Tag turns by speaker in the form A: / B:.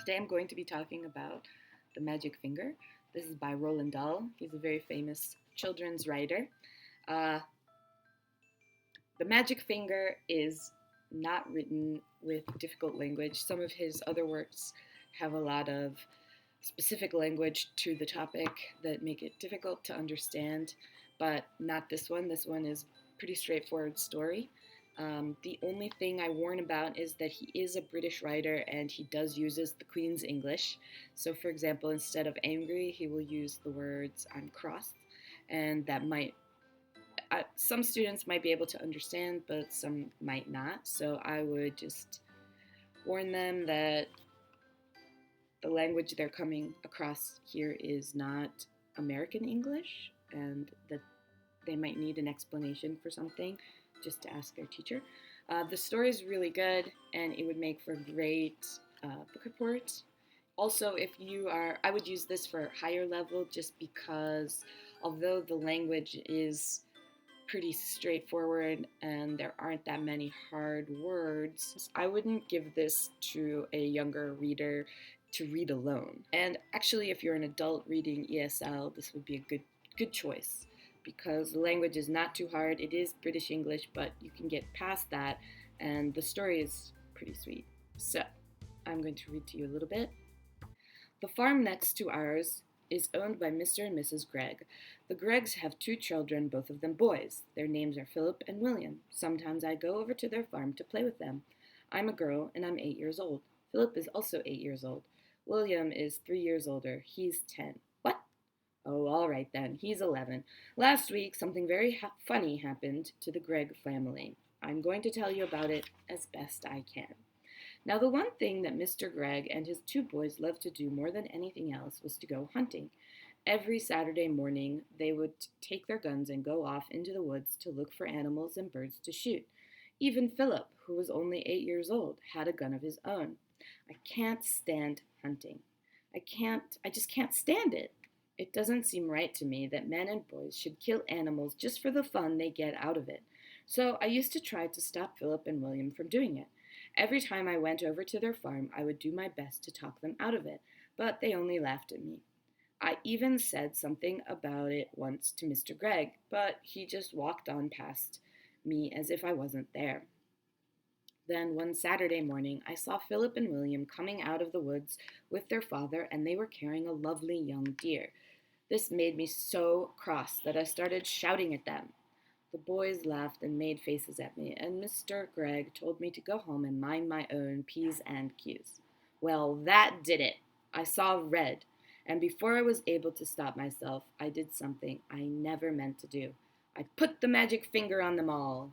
A: Today I'm going to be talking about The Magic Finger. This is by Roald Dahl. He's a very famous children's writer. Uh, the Magic Finger is not written with difficult language. Some of his other works have a lot of specific language to the topic that make it difficult to understand, but not this one. This one is pretty straightforward story. The only thing I warn about is that he is a British writer and he does uses the Queen's English. So, for example, instead of angry, he will use the words "I'm cross," and that might some students might be able to understand, but some might not. So I would just warn them that the language they're coming across here is not American English, and that they might need an explanation for something, just to ask their teacher. The story is really good, and it would make for a great book report. Also, I would use this for higher level just because although the language is pretty straightforward and there aren't that many hard words, I wouldn't give this to a younger reader to read alone. And actually, if you're an adult reading ESL, this would be a good choice because the language is not too hard. It is British English, but you can get past that, and the story is pretty sweet. So, I'm going to read to you a little bit. The farm next to ours is owned by Mr. and Mrs. Gregg. The Greggs have 2 children, both of them boys. Their names are Philip and William. Sometimes I go over to their farm to play with them. I'm a girl, and I'm 8 years old. Philip is also 8 years old. William is 3 years older. He's 10. What? Oh, all right then. He's 11. Last week, something very funny happened to the Gregg family. I'm going to tell you about it as best I can. Now, the one thing that Mr. Gregg and his 2 boys loved to do more than anything else was to go hunting. Every Saturday morning, they would take their guns and go off into the woods to look for animals and birds to shoot. Even Philip, who was only 8 years old, had a gun of his own. I can't stand hunting. I just can't stand it. It doesn't seem right to me that men and boys should kill animals just for the fun they get out of it. So I used to try to stop Philip and William from doing it. Every time I went over to their farm, I would do my best to talk them out of it, but they only laughed at me. I even said something about it once to Mr. Gregg, but he just walked on past me as if I wasn't there. Then one Saturday morning, I saw Philip and William coming out of the woods with their father, and they were carrying a lovely young deer. This made me so cross that I started shouting at them. The boys laughed and made faces at me, and Mr. Gregg told me to go home and mind my own P's and Q's. Well, that did it. I saw red, and before I was able to stop myself, I did something I never meant to do. I put the magic finger on them all.